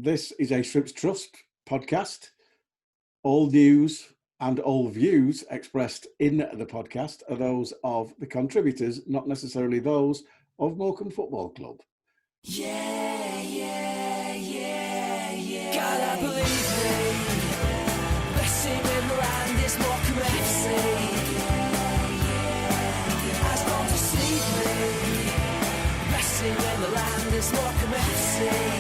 This is a Shrimps Trust podcast. All news and all views expressed in the podcast are those of the contributors, not necessarily those of Morecambe Football Club. Yeah, yeah, yeah, yeah. God, I believe me. Blessing in the land is Morecambe FC. Has gone to see me. Blessing in the land is Morecambe FC.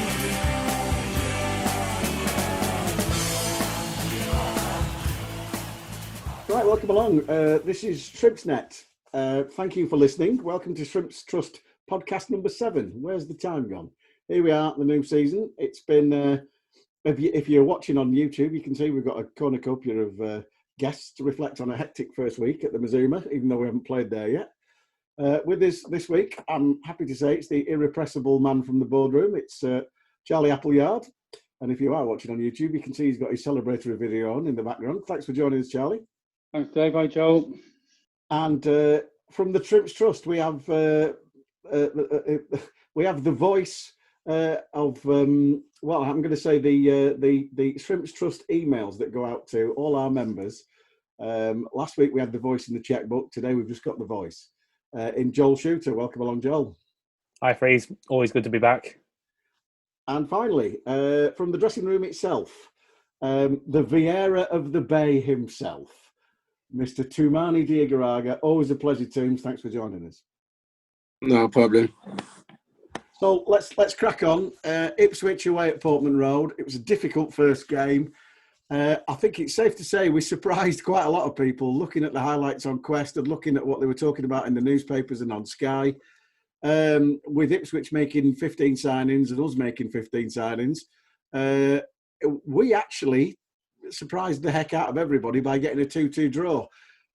Right, welcome along. This is ShrimpsNet. Thank you for listening. Welcome to Shrimps Trust podcast number 7. Where's the time gone? Here we are, the new season. It's been, if you're watching on YouTube, you can see we've got a cornucopia of guests to reflect on a hectic first week at the Mazuma, even though we haven't played there yet. With us this week, I'm happy to say it's the irrepressible man from the boardroom. It's Charlie Appleyard. And if you are watching on YouTube, you can see he's got his celebratory video on in the background. Thanks for joining us, Charlie. Thanks, Dave. Hi, Joel. And from the Shrimps Trust, we have the voice of well, I'm going to say the Shrimps Trust emails that go out to all our members. Last week we had the voice in the checkbook. Today we've just got the voice in Joel Shooter. Welcome along, Joel. Hi, Freeze. Always good to be back. And finally, from the dressing room itself, the Vieira of the Bay himself, Mr. Tumani Diagaraga. Always a pleasure, Tooms. Thanks for joining us. No problem. So let's crack on. Ipswich away at Portman Road. It was a difficult first game. I think it's safe to say we surprised quite a lot of people looking at the highlights on Quest and looking at what they were talking about in the newspapers and on Sky. With Ipswich making 15 signings and us making 15 signings, we actually surprised the heck out of everybody by getting a 2-2 draw.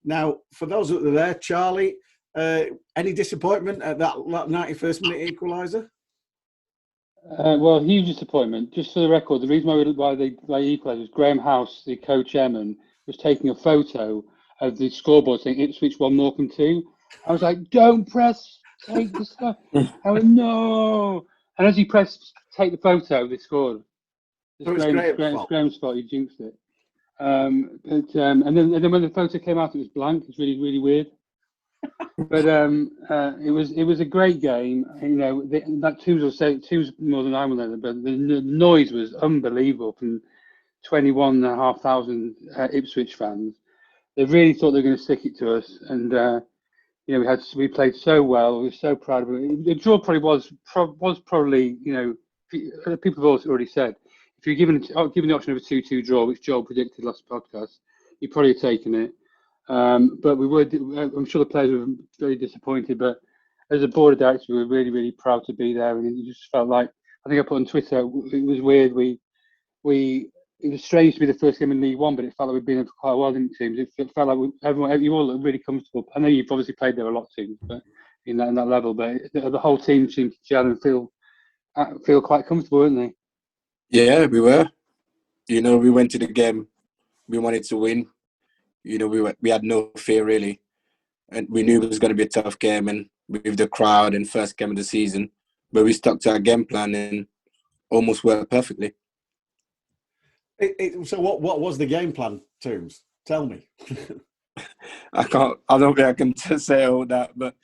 Now, for those that are there, Charlie, any disappointment at that 91st minute equaliser? Well, huge disappointment. Just for the record, the reason why they equalised was Graham House, the coach Emin, was taking a photo of the scoreboard saying Ipswich 1, Morecambe 2. I was like, don't press, take the stuff. I went, no. And as he pressed take the photo, they scored. Graham's fault, he jinxed it. And then when the photo came out, it was blank. It's really, really weird. But it was a great game. You know, that Tooms will say Tooms more than I will know, but the noise was unbelievable from 21,500 Ipswich fans. They really thought they were going to stick it to us, and you know, we played so well. We were so proud of it. The draw probably was probably, you know, people have already said, if you're given the option of a 2-2 draw, which Joel predicted last podcast, you'd probably have taken it. But I'm sure the players were very disappointed, but as a board of directors, we were really, really proud to be there. And it just felt like, I think I put on Twitter, it was weird. It was strange to be the first game in League One, but it felt like we'd been there for quite a while, didn't it? It felt like you all looked really comfortable. I know you've obviously played there a lot, Tooms, but in that level, but the whole team seemed to gel and feel quite comfortable, weren't they? Yeah, we were. You know, we went to the game. We wanted to win. You know, we had no fear really, and we knew it was going to be a tough game. And with the crowd and first game of the season, but we stuck to our game plan and almost worked perfectly. So what was the game plan, Tooms? Tell me. I don't think I can say all that, but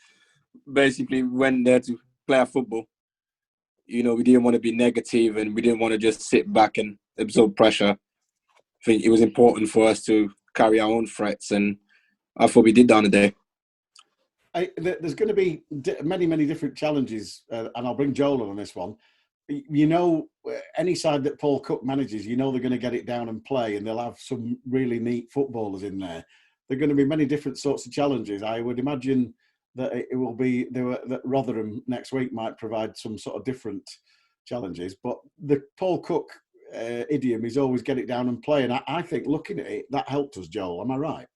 basically we went there to play our football. You know, we didn't want to be negative and we didn't want to just sit back and absorb pressure. I think it was important for us to carry our own threats, and I thought we did that on the day. There's going to be many different challenges, and I'll bring Joel on this one. You know, any side that Paul Cook manages, you know they're going to get it down and play, and they'll have some really neat footballers in there. There are going to be many different sorts of challenges. I would imagine that it will be that Rotherham next week might provide some sort of different challenges. But the Paul Cook idiom is always get it down and play, and I think looking at it that helped us. Joel, am I right?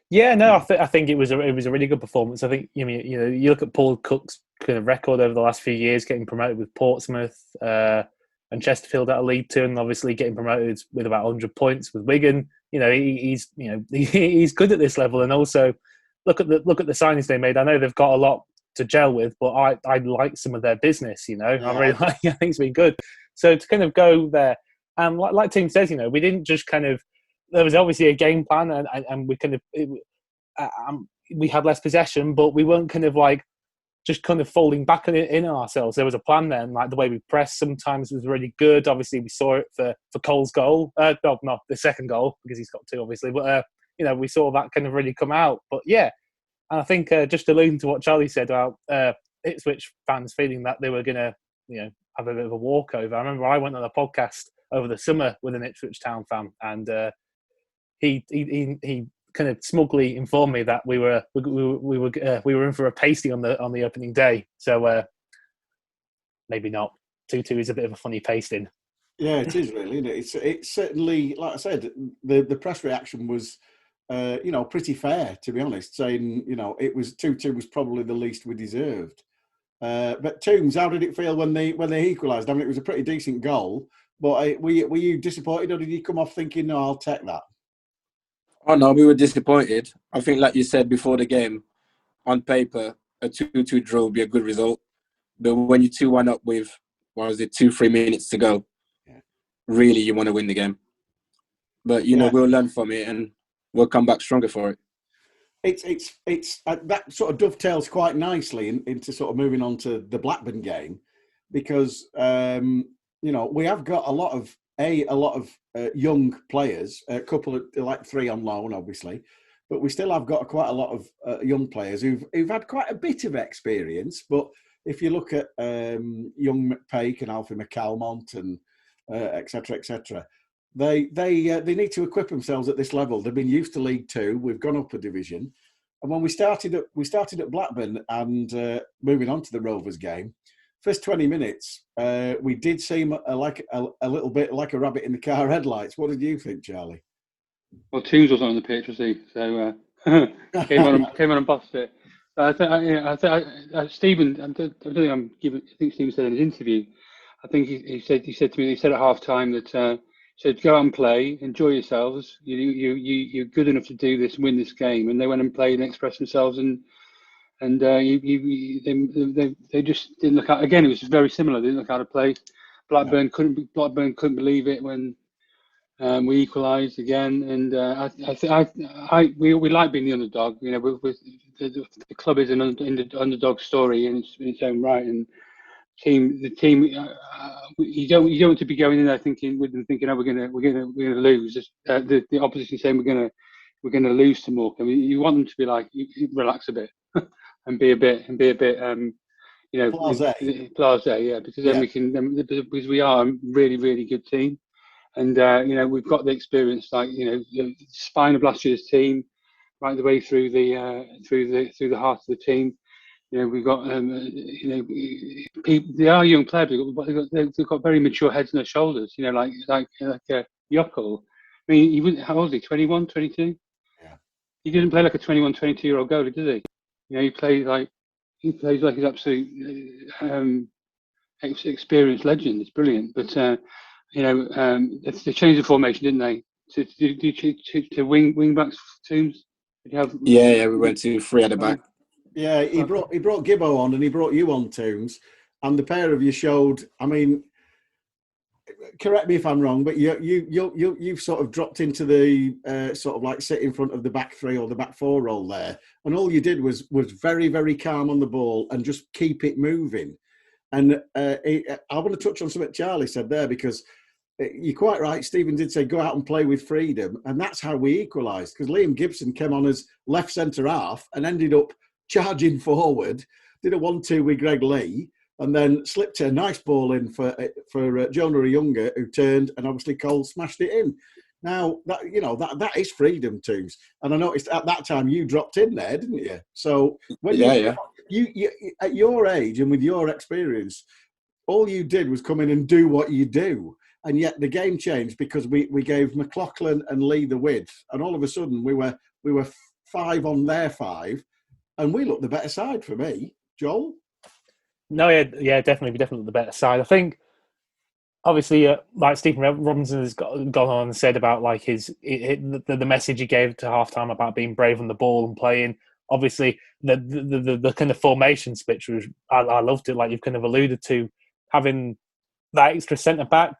Yeah, no, I think it was a really good performance. I think you know you look at Paul Cook's kind of record over the last few years, getting promoted with Portsmouth and Chesterfield at a League Two, and obviously getting promoted with about 100 points with Wigan. You know, he's good at this level, and also look at the signings they made. I know they've got a lot to gel with, but I like some of their business. You know, Yeah. I think it's been good. So to kind of go there, and like Tim says, we didn't just kind of. There was obviously a game plan, and we kind of we had less possession, but we weren't kind of like just kind of folding back in ourselves. There was a plan then, like the way we pressed sometimes was really good. Obviously, we saw it for Cole's goal. No, not the second goal, because he's got two, obviously. But, we saw that kind of really come out. But, yeah, and I think just alluding to what Charlie said about Ipswich fans feeling that they were going to, have a bit of a walkover. I remember I went on a podcast over the summer with an Ipswich Town fan, and he kind of smugly informed me that we were in for a pasty on the opening day. So maybe not. 2-2 is a bit of a funny pasting. Yeah, it is really. Isn't it? It's certainly, like I said, the press reaction was, pretty fair, to be honest. Saying it was 2-2 was probably the least we deserved. But Toombs, how did it feel when they equalised? I mean, it was a pretty decent goal. But were you disappointed, or did you come off thinking, "No, I'll take that"? Oh no, we were disappointed. I think, like you said before the game, on paper, a 2-2 draw would be a good result. But when you 2-1 up with, 2-3 minutes to go, really you want to win the game. But we'll learn from it and we'll come back stronger for it. It's that sort of dovetails quite nicely into sort of moving on to the Blackburn game, because we have got a lot of young players, a couple of like 3 on loan, obviously, but we still have got quite a lot of young players who've had quite a bit of experience. But if you look at young McPake and Alfie McCalmont and etc., they need to equip themselves at this level. They've been used to League Two. We've gone up a division, and when we started at Blackburn and moving on to the Rovers game. First 20 minutes, we did seem like a little bit like a rabbit in the car headlights. What did you think, Charlie? Well, Toombs wasn't on the pitch, was he? So came on and bossed it. I think Stephen. I think Stephen said in his interview. I think he said to me. He said at half time that said go out and play, enjoy yourselves. You're good enough to do this, and win this game. And they went and played and expressed themselves and. They just didn't look out. Again, it was very similar. They didn't look out of place. Blackburn couldn't believe it when we equalised again. And we like being the underdog. The club is an underdog story in its own right. And the team, you don't want to be going in there thinking oh, we're gonna lose. The opposition saying we're gonna lose to Morecambe. You want them to be like, you relax a bit. And be a bit, blasé, yeah. Because then because we are a really, really good team, and we've got the experience, like the spine of last year's team, right the way through the heart of the team. We've got people. They are young players, but they've got very mature heads on their shoulders. Like Yockel. I mean, how old is he? 21, 22? Yeah. He didn't play like a 21, 22-year-old goalie, did he? He plays like his absolute experienced legend. It's brilliant. But they changed the formation, didn't they? To wing backs, Toombs. Yeah, we went to 3 at the back. Yeah, he brought Gibbo on and he brought you on, Toombs, and the pair of you showed. I mean, correct me if I'm wrong, but you've sort of dropped into the sort of like sit in front of the back 3 or the back 4 role there, and all you did was very, very calm on the ball and just keep it moving. And I want to touch on something Charlie said there, because you're quite right. Stephen did say go out and play with freedom, and that's how we equalised, because Liam Gibson came on as left centre half and ended up charging forward, did a 1-2 with Greg Lee, and then slipped a nice ball in for Jonah Younger, who turned, and obviously Cole smashed it in. Now that is freedom, Toombs. And I noticed at that time you dropped in there, didn't you? So when you at your age and with your experience, all you did was come in and do what you do. And yet the game changed because we gave McLaughlin and Lee the width, and all of a sudden we were 5 on their 5, and we looked the better side for me. Joel? No, yeah, definitely the better side. I think, obviously, like Stephen Robinson has gone on and said about like the message he gave to halftime about being brave on the ball and playing. Obviously, the kind of formation switch was I loved it. Like you've kind of alluded to, having that extra centre back,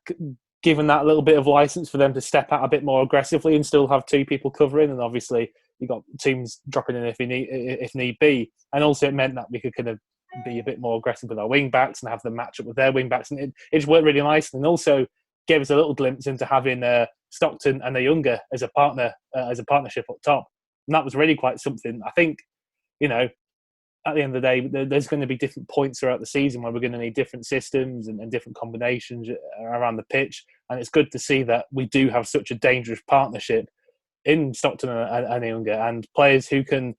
given that little bit of license for them to step out a bit more aggressively and still have two people covering, and obviously you got teams dropping in if need be, and also it meant that we could kind of be a bit more aggressive with our wing backs and have them match up with their wing backs, and it just worked really nice, and also gave us a little glimpse into having Stockton and Younger as a partnership up top, and that was really quite something. I think, at the end of the day, there's going to be different points throughout the season where we're going to need different systems and different combinations around the pitch. And it's good to see that we do have such a dangerous partnership in Stockton and Younger, and players who can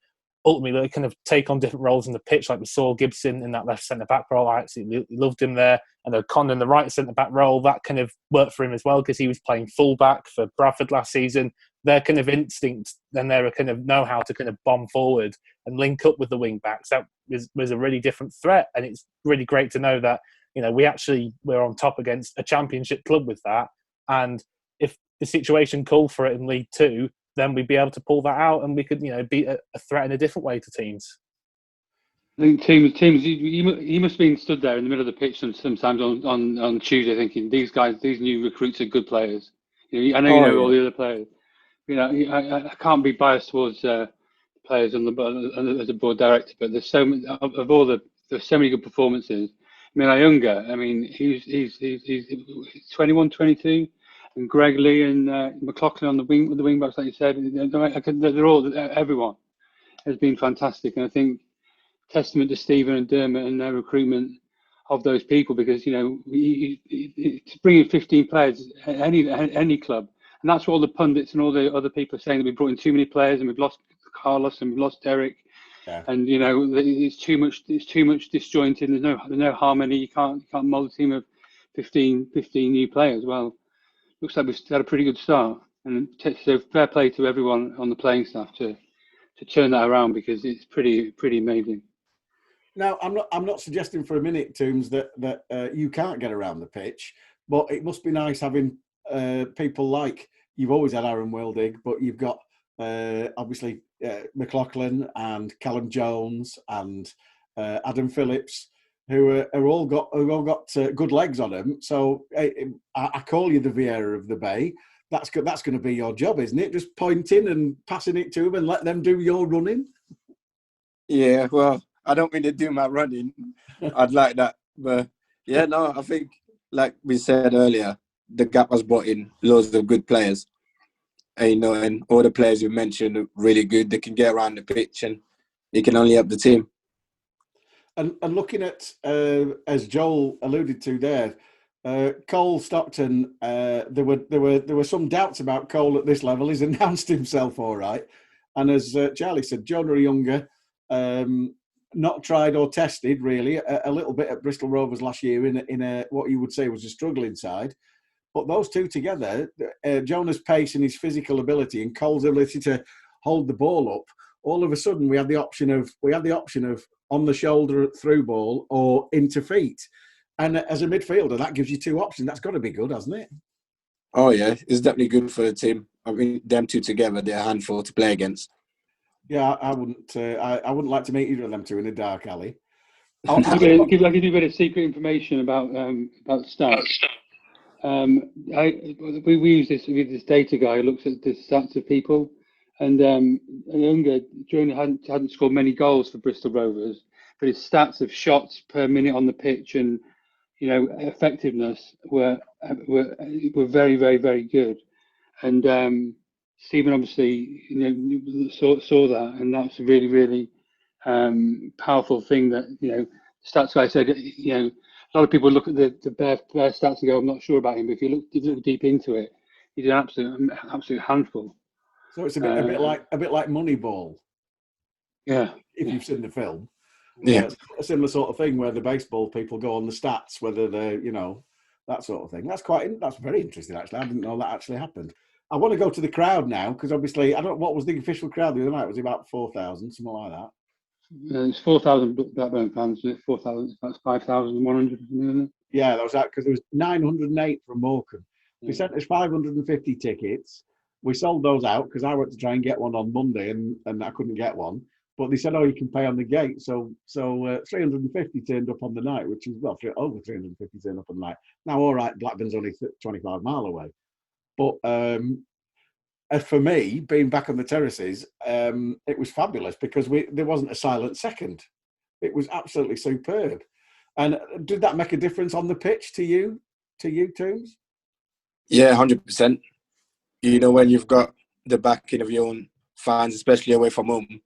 ultimately kind of take on different roles in the pitch, like we saw Gibson in that left centre-back role. I absolutely loved him there. And O'Connor in the right centre-back role, that kind of worked for him as well because he was playing full-back for Bradford last season. Their kind of instinct and their kind of know-how to kind of bomb forward and link up with the wing-backs, that was a really different threat. And it's really great to know that, we're on top against a championship club with that. And if the situation called for it in League Two, then we'd be able to pull that out and we could, be a threat in a different way to teams. I think teams. You must have been stood there in the middle of the pitch sometimes on Tuesday, thinking these new recruits are good players. I know all the other players. I can't be biased towards players as a board director, but there's so many there's so many good performances. Ayunga, he's 21, 22, and Greg Lee and McLaughlin on the wing backs, like you said. Everyone has been fantastic, and I think testament to Stephen and Dermot and their recruitment of those people, because to bring in 15 players at any club, and that's what all the pundits and all the other people are saying, that we brought in too many players and we've lost Carlos and we've lost Derek, and it's too much disjointed. There's no harmony. You can't mould a team of 15 new players. Well, looks like we've had a pretty good start, and so fair play to everyone on the playing staff to turn that around, because it's pretty amazing. Now, I'm not suggesting for a minute, Toombs, that you can't get around the pitch, but it must be nice having people like you've always had Aaron Wildig, but you've got obviously McLaughlin and Callum Jones and Adam Phillips, who all got good legs on them. So I call you the Vieira of the Bay. That's going to be your job, isn't it? Just pointing and passing it to them and let them do your running. Yeah, well, I don't really do my running. I'd like that. But yeah, no, I think, like we said earlier, the Gap has brought in loads of good players. And, and all the players you mentioned are really good. They can get around the pitch and it can only help the team. And looking at, as Joel alluded to there, Cole Stockton, there were some doubts about Cole at this level. He's announced himself all right. And as Charlie said, Jonah Younger, not tried or tested really, a little bit at Bristol Rovers last year in a what you would say was a struggling side. But those two together, Jonah's pace and his physical ability and Cole's ability to hold the ball up, all of a sudden we had the option of on the shoulder through ball or into feet. And as a midfielder, that gives you two options. That's got to be good, hasn't it? Oh yeah, it's definitely good for the team. I mean, them two together, they're a handful to play against. Yeah, I wouldn't like to meet either of them two in a dark alley. I'll give you a bit of secret information about the stats. We use this data guy who looks at the stats of people, and Younger hadn't scored many goals for Bristol Rovers, but his stats of shots per minute on the pitch and effectiveness were very, very, very good. And Stephen obviously saw that, and that's a really, really powerful thing that stats guy said. A lot of people look at the bare stats and go, I'm not sure about him. But if you look deep into it, he's an absolute handful. So it's a bit like Moneyball. Yeah. If you've seen the film. Yeah. A similar sort of thing where the baseball people go on the stats, whether they're, that sort of thing. That's very interesting, actually. I didn't know that actually happened. I want to go to the crowd now, because obviously, I don't know, what was the official crowd the other night? Was it about 4,000, something like that? It's 4,000 Blackburn fans. 4,000. That's 5,100. Yeah, that was that, because there was 908 from Morecambe. They sent us 550 tickets. We sold those out because I went to try and get one on Monday and I couldn't get one. But they said, "Oh, you can pay on the gate." So 350 turned up on the night, which is over 350 turned up on the night. Now, all right, Blackburn's only 25 mile away, but for me, being back on the terraces, it was fabulous because there wasn't a silent second. It was absolutely superb. And did that make a difference on the pitch to you, Toombs? Yeah, 100%. You know, when you've got the backing of your own fans, especially away from home,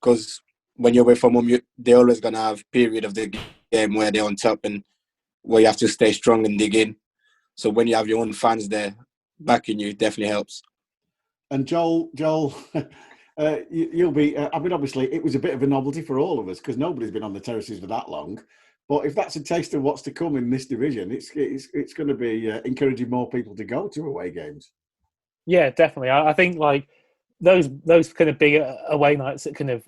because when you're away from home, they're always going to have period of the game where they're on top and where you have to stay strong and dig in. So when you have your own fans there backing you, it definitely helps. And Joel, you'll be. I mean, obviously, it was a bit of a novelty for all of us because nobody's been on the terraces for that long. But if that's a taste of what's to come in this division, it's going to be encouraging more people to go to away games. Yeah, definitely. I think like those kind of big away nights at kind of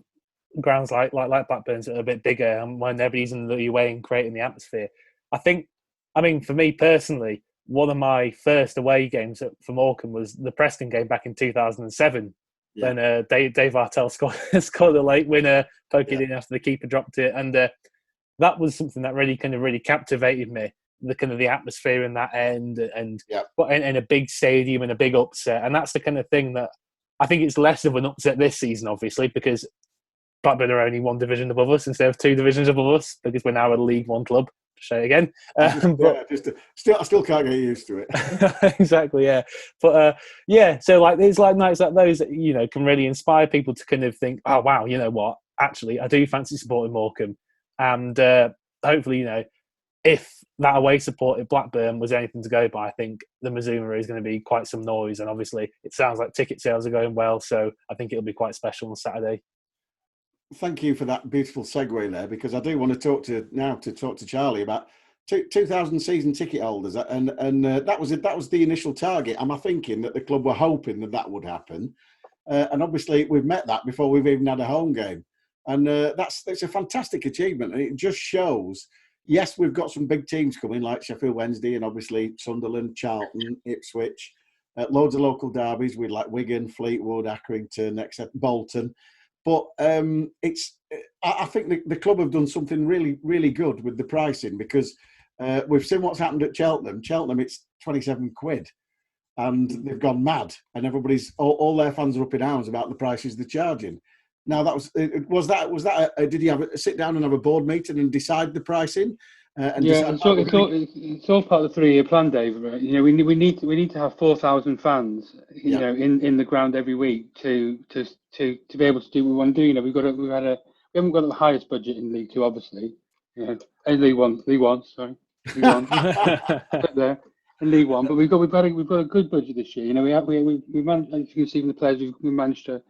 grounds like Blackburn's that are a bit bigger and when everybody's in the away and creating the atmosphere. I mean, for me personally, one of my first away games for Morecambe was the Preston game back in 2007 when Dave Artell scored a late winner, poking in after the keeper dropped it, and that was something that really captivated me. The kind of the atmosphere in that end, and in a big stadium and a big upset, and that's the kind of thing that I think it's less of an upset this season, obviously, because Blackburn are only one division above us instead of two divisions above us because we're now a League One club. To say it again, I still can't get used to it. Exactly, yeah. But so like there's like nights like those that can really inspire people to kind of think, oh wow, you know what? Actually, I do fancy supporting Morecambe, and hopefully, if that away support at Blackburn was anything to go by, I think the Mazuma is going to be quite some noise, and obviously it sounds like ticket sales are going well, so I think it'll be quite special on Saturday. Thank you for that beautiful segue there, because I do want to talk to Charlie about 2,000 season ticket holders, and that was the initial target. Am I thinking that the club were hoping that would happen? And obviously we've met that before we've even had a home game, and it's a fantastic achievement, and it just shows. Yes, we've got some big teams coming like Sheffield Wednesday and obviously Sunderland, Charlton, Ipswich, loads of local derbies with like Wigan, Fleetwood, Accrington, etc., Bolton. But I think the club have done something really, really good with the pricing, because we've seen what's happened at Cheltenham. Cheltenham, it's 27 quid, and they've gone mad, and all their fans are up in arms about the prices they're charging. Now did you have a sit down and have a board meeting and decide the pricing? It's all part of the 3-year plan, Dave. Right? We need to have 4,000 fans, in the ground every week to be able to do what we want to do. We haven't got the highest budget in League Two, obviously. And League One, there in League One, but we've got a good budget this year. We managed, as you can see from the players, we managed to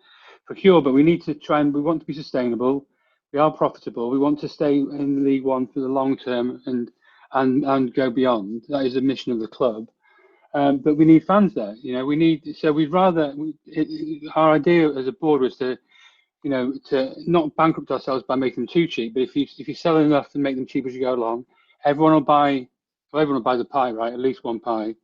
procure, but we need to we want to be sustainable. We are profitable. We want to stay in League One for the long term and go beyond. That is the mission of the club. But we need fans there. Our idea as a board was to not bankrupt ourselves by making them too cheap. But if you sell enough and make them cheap as you go along, everyone will buy the pie, right? At least one pie.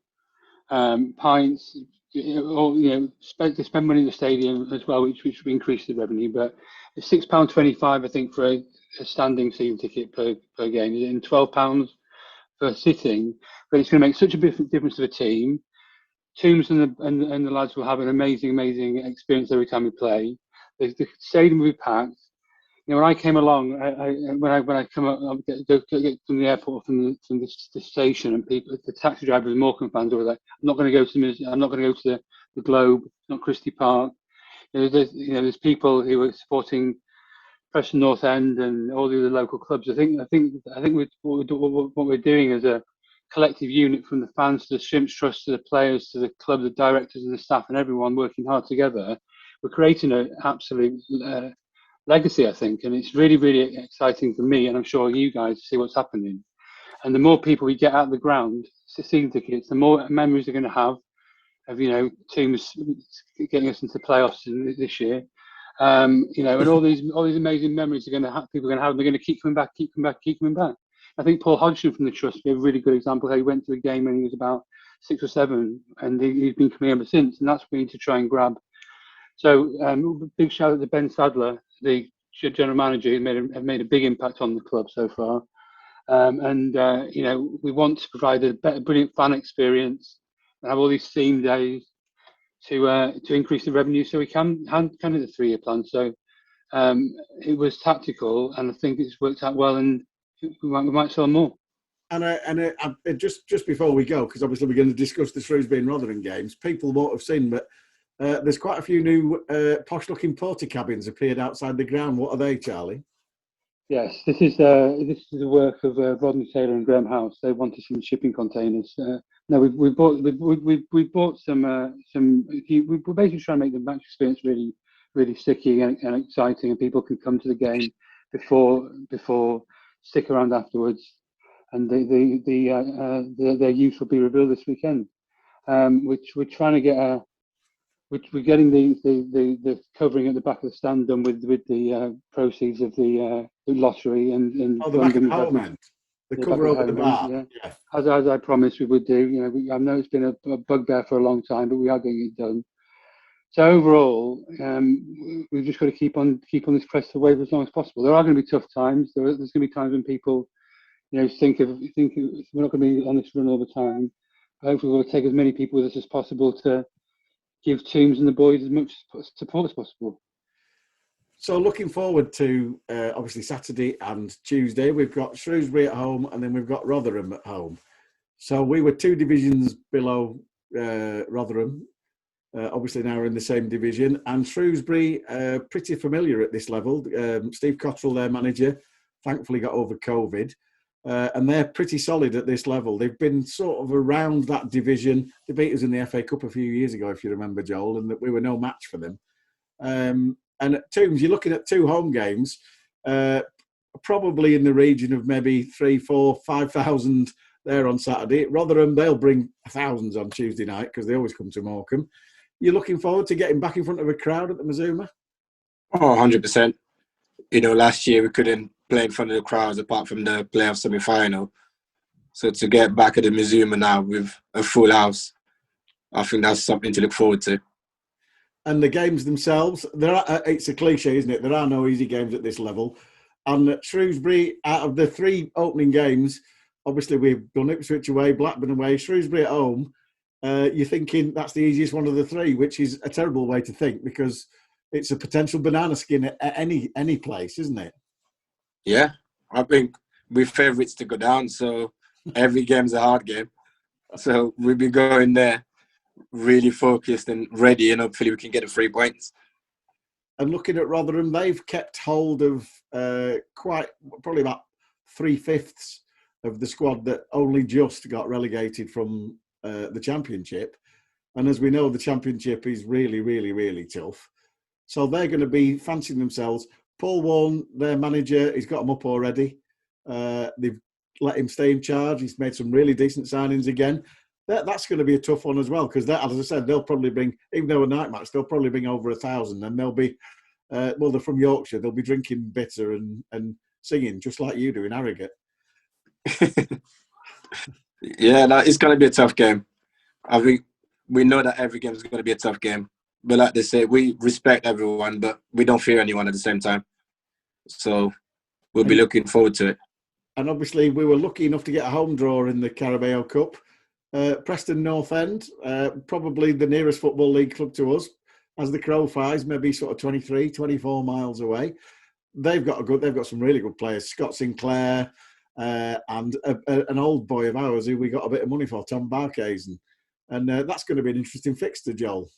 Pints, spend money in the stadium as well, which would increase the revenue. But it's £6.25, I think, for a standing season ticket per game, and £12 for sitting. But it's going to make such a difference to the team. Toombs and the lads will have an amazing experience every time we play. The stadium will be packed. When I came along, when I come up, get from the airport, from the station, and the taxi drivers, Morecambe fans, were like, I'm not going to go to the Globe, not Christie Park. There's people who are supporting Preston North End and all the other local clubs. I think what we're doing as a collective unit, from the fans to the Shrimps Trust to the players to the club, the directors and the staff, and everyone working hard together, we're creating an absolute legacy, I think, and it's really, really exciting for me, and I'm sure you guys, to see what's happening. And the more people we get out of the ground, season tickets, the more memories they're going to have of teams getting us into playoffs this year. And all these amazing memories people are going to have. They're going to keep coming back. I think Paul Hodgson from the Trust gave a really good example how he went to a game when he was about 6 or 7, and he's been coming ever since. And that's what we need to try and grab. So big shout out to Ben Sadler, the general manager who have made a big impact on the club so far. You know, we want to provide a better, brilliant fan experience and have all these theme days to increase the revenue so we can hit the 3-year plan. So it was tactical, and I think it's worked out well, and we might sell more. And just before we go, because obviously we're going to discuss the Shrewsbury and Rotherham games, people won't have seen, but there's quite a few new posh-looking porter cabins appeared outside the ground. What are they, Charlie? Yes, this is the work of Rodney Taylor and Graham House. They wanted some shipping containers. No, we bought some. We're basically trying to make the match experience really sticky and exciting, and people can come to the game before stick around afterwards, and their use will be revealed this weekend. Which we're trying to get we're getting the covering at the back of the stand done with the proceeds of the lottery and the back of the home end, the cover over the bar. Yeah. As I promised we would do. You know, I know it's been a bugbear for a long time, but we are getting it done. So overall, we've just got to keep on this crest of wave as long as possible. There are going to be tough times. There's going to be times when people, you know, think we're not going to be on this run all the time. Hopefully, we'll take as many people with us as possible to give Tombs and the boys as much support as possible. So looking forward to obviously Saturday and Tuesday, we've got Shrewsbury at home and then we've got Rotherham at home. So we were 2 divisions below Rotherham. Obviously now we're in the same division, and Shrewsbury pretty familiar at this level. Steve Cottrell, their manager, thankfully got over COVID. And they're pretty solid at this level. They've been sort of around that division. They beat us in the FA Cup a few years ago, if you remember, Joel, and that we were no match for them. And at Tombs, you're looking at 2 home games, probably in the region of maybe 3,000, 4,000, 5,000 there on Saturday. Rotherham, they'll bring thousands on Tuesday night because they always come to Morecambe. You're looking forward to getting back in front of a crowd at the Mazuma? Oh, 100%. You know, last year we couldn't play in front of the crowds apart from the playoff semi-final. So to get back at the Mazuma now with a full house, I think that's something to look forward to. And the games themselves, it's a cliche, isn't it? There are no easy games at this level. And Shrewsbury, out of the 3 opening games, obviously we've done Ipswich away, Blackburn away, Shrewsbury at home. You're thinking that's the easiest one of the 3, which is a terrible way to think because it's a potential banana skin at any place, isn't it? Yeah, I think we're favourites to go down, so every game's a hard game. So we'll be going there really focused and ready, and hopefully we can get the 3 points. And looking at Rotherham, they've kept hold of probably about 3/5 of the squad that only just got relegated from the Championship. And as we know, the Championship is really, really, really tough. So they're going to be fancying themselves. Paul Warne, their manager, he's got them up already. They've let him stay in charge. He's made some really decent signings again. That's going to be a tough one as well because, as I said, they'll probably bring, even though a night match, they'll probably bring over 1,000, and they'll be, they're from Yorkshire. They'll be drinking bitter and singing just like you do in Harrogate. Yeah, it's going to be a tough game. I think we know that every game is going to be a tough game. But like they say, we respect everyone, but we don't fear anyone at the same time. So we'll be looking forward to it. And obviously, we were lucky enough to get a home draw in the Carabao Cup. Preston North End, probably the nearest Football League club to us, as the crow flies, maybe sort of 23, 24 miles away. They've got some really good players. Scott Sinclair and an old boy of ours who we got a bit of money for, Tom Barkhazen. And that's going to be an interesting fixture, Joel.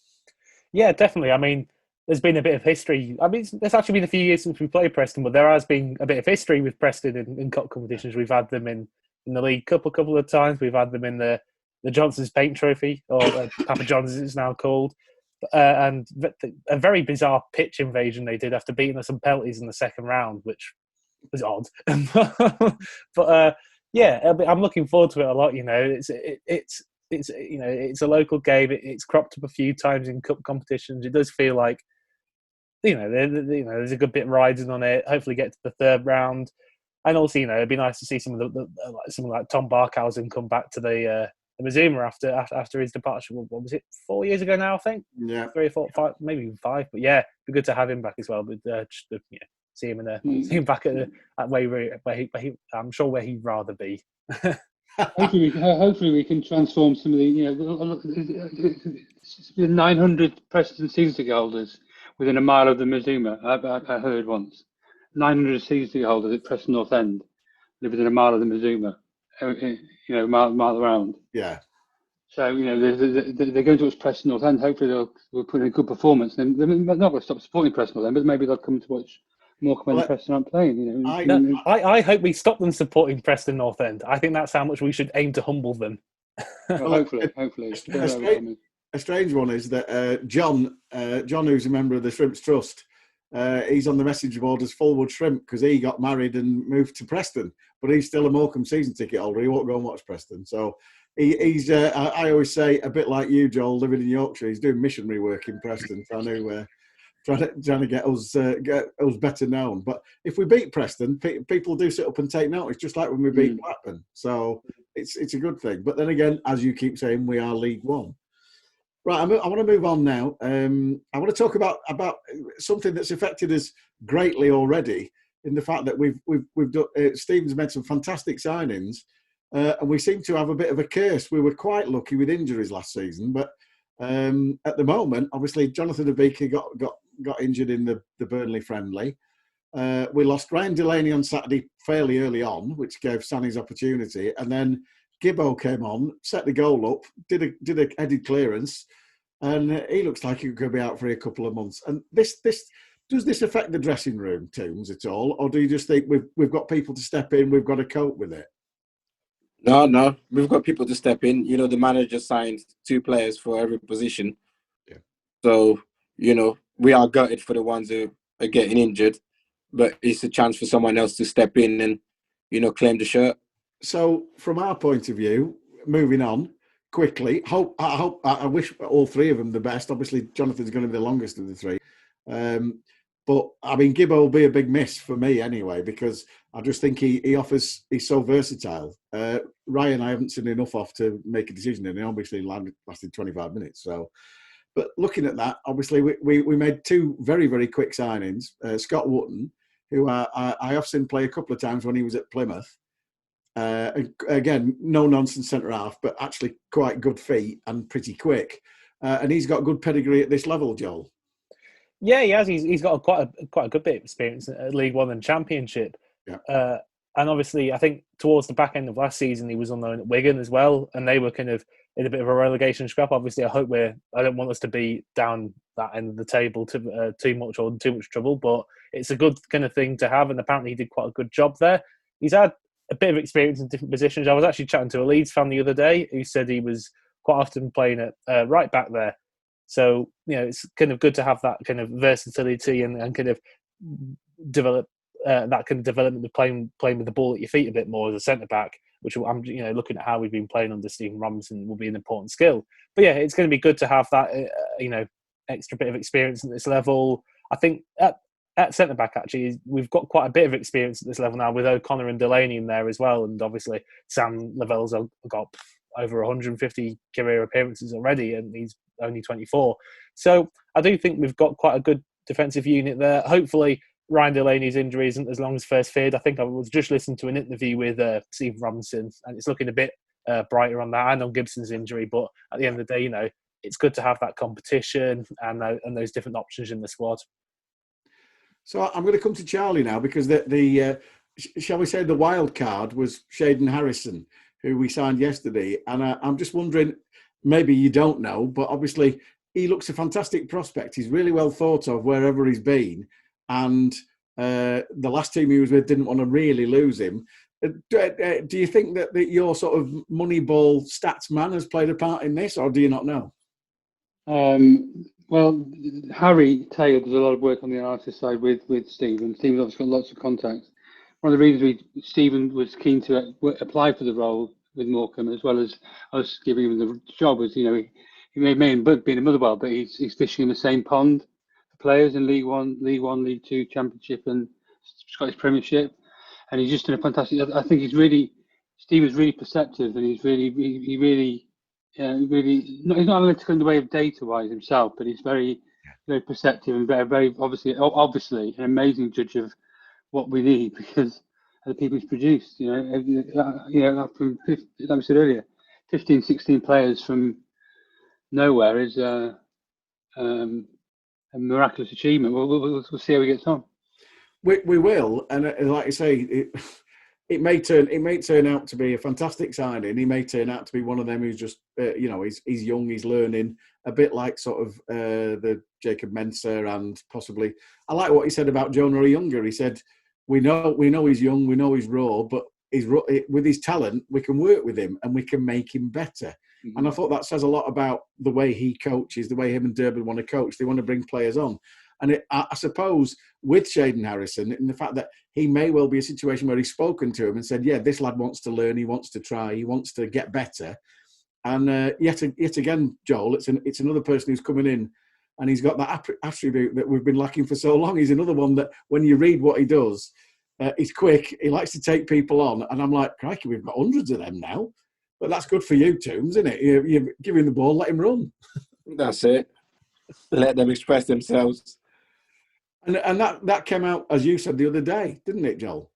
Yeah, definitely. I mean, there's been a bit of history. I mean, it's actually been a few years since we played Preston, but there has been a bit of history with Preston in cup competitions. We've had them in the League Cup a couple of times. We've had them in the Johnson's Paint Trophy, or Papa John's as it's now called. And a very bizarre pitch invasion they did after beating us on penalties in the second round, which was odd. But yeah, I'm looking forward to it a lot. You know, it's you know, it's a local game. It's cropped up a few times in cup competitions. It does feel like, you know, there's a good bit riding on it. Hopefully, get to the 3rd round, and also, you know, it'd be nice to see some of someone like Tom Barkhausen come back to the Mazuma after his departure. What was it, 4 years ago now? I think. Yeah. 3 or 4, 5, maybe even 5. But yeah, it'd be good to have him back as well. But just See him see him back at I'm sure where he'd rather be. Hopefully we can transform some of the 900 Preston season ticket holders within a mile of the Mazuma. I heard once 900 season ticket holders at Preston North End live within a mile of the Mazuma. Mile around. Yeah. So they're going towards Preston North End. Hopefully they'll put in a good performance. They're not going to stop supporting Preston North End, but maybe they'll come to watch Morecambe when Preston aren't playing. I hope we stop them supporting Preston North End. I think that's how much we should aim to humble them. Well, hopefully. A strange one is that John, who's a member of the Shrimps Trust, he's on the message board as Fullwood Shrimp because he got married and moved to Preston, but he's still a Morecambe season ticket holder. He won't go and watch Preston. So he's I always say, a bit like you, Joel, living in Yorkshire, he's doing missionary work in Preston, trying to get us better known. But if we beat Preston, people do sit up and take notice, just like when we beat Blackburn. So it's a good thing. But then again, as you keep saying, we are League One. Right, I want to move on now. I want to talk about something that's affected us greatly already, in the fact that we've done. Stephen's made some fantastic signings, and we seem to have a bit of a curse. We were quite lucky with injuries last season, but at the moment, obviously, Jonathan Abika got injured in the Burnley friendly. We lost Ryan Delaney on Saturday fairly early on, which gave Sané's opportunity, and then Gibbo came on, set the goal up, did a headed clearance, and he looks like he could be out for a couple of months. And does this affect the dressing room, Toombs, at all, or do you just think we've got people to step in, we've got to cope with it? No, we've got people to step in. The manager signed 2 players for every position. Yeah. So, we are gutted for the ones who are getting injured, but it's a chance for someone else to step in and, claim the shirt. So, from our point of view, moving on quickly, I wish all 3 of them the best. Obviously, Jonathan's going to be the longest of the 3. But, I mean, Gibbo will be a big miss for me anyway, because I just think he's so versatile. Ryan, I haven't seen enough of to make a decision, and he obviously lasted 25 minutes. So, but looking at that, obviously, we made 2 very, very quick signings. Scott Wootton, who I have seen play a couple of times when he was at Plymouth. Again, no nonsense centre half, but actually quite good feet and pretty quick. And he's got good pedigree at this level, Joel. Yeah, he has. He's got quite a good bit of experience at League One and Championship. Yeah. And obviously, I think towards the back end of last season, he was on loan at Wigan as well, and they were kind of in a bit of a relegation scrap. Obviously, I don't want us to be down that end of the table too much or in too much trouble, but it's a good kind of thing to have, and apparently he did quite a good job there. He's had a bit of experience in different positions. I was actually chatting to a Leeds fan the other day who said he was quite often playing at right back there. So, it's kind of good to have that kind of versatility and kind of develop that kind of development of playing with the ball at your feet a bit more as a centre back, which I'm looking at how we've been playing under Stephen Robinson will be an important skill. But yeah, it's going to be good to have that extra bit of experience at this level. I think at centre back actually we've got quite a bit of experience at this level now with O'Connor and Delaney in there as well, and obviously Sam Lavell's got over 150 career appearances already, and he's only 24. So I do think we've got quite a good defensive unit there. Hopefully Ryan Delaney's injury isn't as long as first feared. I think I was just listening to an interview with Steve Robinson, and it's looking a bit brighter on that. I know Gibson's injury, but at the end of the day, it's good to have that competition and those different options in the squad. So I'm going to come to Charlie now, because the shall we say the wild card was Shaden Harrison, who we signed yesterday, and I'm just wondering, maybe you don't know, but obviously he looks a fantastic prospect. He's really well thought of wherever he's been, and the last team he was with didn't want to really lose him. Do you think that your sort of Moneyball stats man has played a part in this, or do you not know? Well, Harry Taylor does a lot of work on the analysis side with Stephen. Stephen's obviously got lots of contacts. One of the reasons Stephen was keen to apply for the role with Morecambe, as well as us giving him the job, was he may be in a Motherwell, but he's fishing in the same pond for players in League One, League Two, Championship, and Scottish Premiership, and he's just done a fantastic. I think Stephen's really perceptive, and he's really he's not analytical in the way of data-wise himself, but he's very, very perceptive and very obviously an amazing judge of what we need because of the people he's produced. From like we said earlier, 15, 16 players from nowhere is a miraculous achievement. We'll see how he gets on. We will, and like you say, it may turn out to be a fantastic signing. He may turn out to be one of them who's just he's young, he's learning, a bit like sort of the Jacob Mensah, and possibly I like what he said about Jonah Younger. He said we know he's young, we know he's raw, but with his talent we can work with him and we can make him better. Mm-hmm. And I thought that says a lot about the way he coaches, the way him and Durban want to coach. They want to bring players on. And I suppose with Shaden Harrison, and the fact that he may well be a situation where he's spoken to him and said, yeah, this lad wants to learn, he wants to try, he wants to get better. And yet again, Joel, it's another person who's coming in and he's got that attribute that we've been lacking for so long. He's another one that when you read what he does, he's quick, he likes to take people on. And I'm like, crikey, we've got hundreds of them now. But that's good for you, Toombs, isn't it? You give him the ball, let him run. That's it. Let them express themselves. And that came out, as you said, the other day, didn't it, Joel?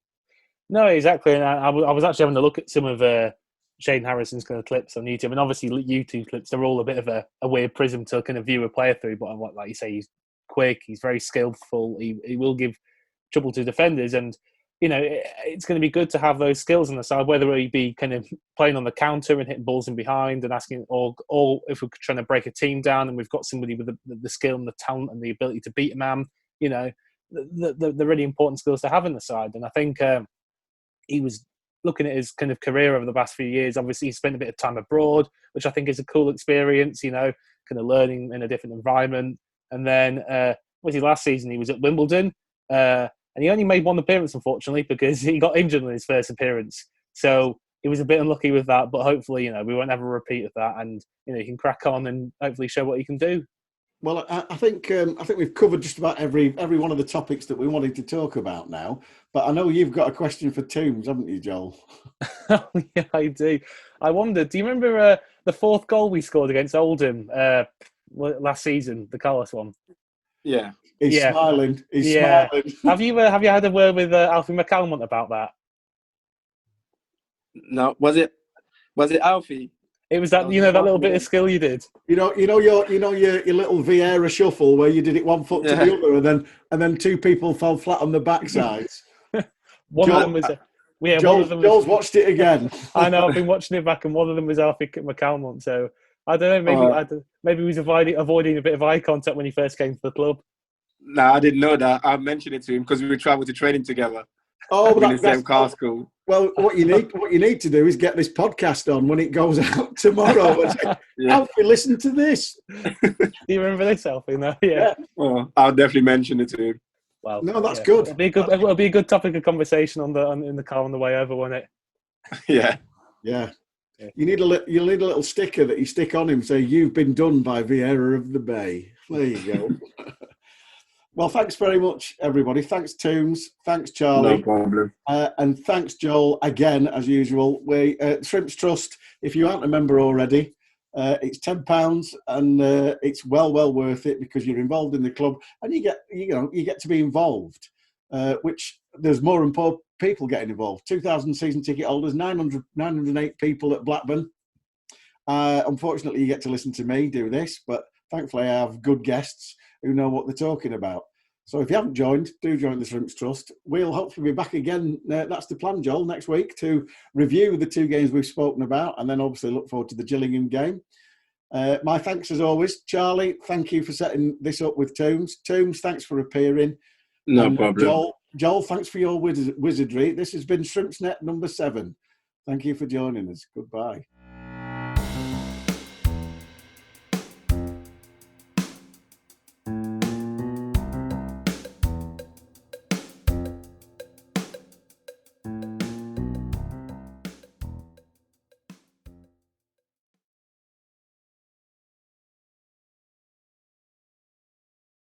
No, exactly. And I was actually having a look at some of Shaden Harrison's kind of clips on YouTube. And obviously, YouTube clips, they're all a bit of a weird prism to kind of view a player through. But like you say, he's quick, he's very skillful, he will give trouble to defenders. And, it's going to be good to have those skills on the side, whether he be kind of playing on the counter and hitting balls in behind and asking, or if we're trying to break a team down and we've got somebody with the skill and the talent and the ability to beat a man. The really important skills to have in the side. And I think he was looking at his kind of career over the past few years. Obviously, he spent a bit of time abroad, which I think is a cool experience, kind of learning in a different environment. And then, last season, he was at Wimbledon, and he only made one appearance, unfortunately, because he got injured in his first appearance. So he was a bit unlucky with that, but hopefully, we won't have a repeat of that. And, he can crack on and hopefully show what he can do. Well, I think we've covered just about every one of the topics that we wanted to talk about now. But I know you've got a question for Toombs, haven't you, Joel? Oh, yeah, I do. I wondered, do you remember the fourth goal we scored against Oldham last season, the Carlos one? Yeah. He's smiling. He's smiling. Have you had a word with Alfie McCalmont about that? No, was it Alfie? It was that that little bit of skill you did. Your little Vieira shuffle where you did it one foot to the other, and then two people fell flat on the backsides. One of them was Joel's watched it again. I know, I've been watching it back, and one of them was Alfie McCalmont. So I don't know, maybe he was avoiding a bit of eye contact when he first came to the club. No, I didn't know that. I mentioned it to him because we travelled to training together. Oh, in the same car school. Well, what you need to do is get this podcast on when it goes out tomorrow. Alfie, listen to this. Do you remember this, Alfie? No, yeah. Oh, I'll definitely mention it to him. Well, no, that's good. It'll be a good topic of conversation in the car on the way over, won't it? Yeah. Yeah. You need a little sticker that you stick on him, say you've been done by Vieira of the Bay. There you go. Well, thanks very much, everybody. Thanks, Toombs. Thanks, Charlie. No problem. And thanks, Joel, again, as usual. We Shrimps Trust, if you aren't a member already, it's £10 and it's well worth it because you're involved in the club and you get to be involved, which there's more and more people getting involved. 2,000 season ticket holders, 908 people at Blackburn. Unfortunately, you get to listen to me do this, but thankfully I have good guests who know what they're talking about. So if you haven't joined, do join the Shrimps Trust. We'll hopefully be back again. That's the plan, Joel, next week to review the two games we've spoken about and then obviously look forward to the Gillingham game. My thanks as always. Charlie, thank you for setting this up with Toombs. Toombs, thanks for appearing. No problem. Joel, thanks for your wizardry. This has been ShrimpsNet number 7. Thank you for joining us. Goodbye.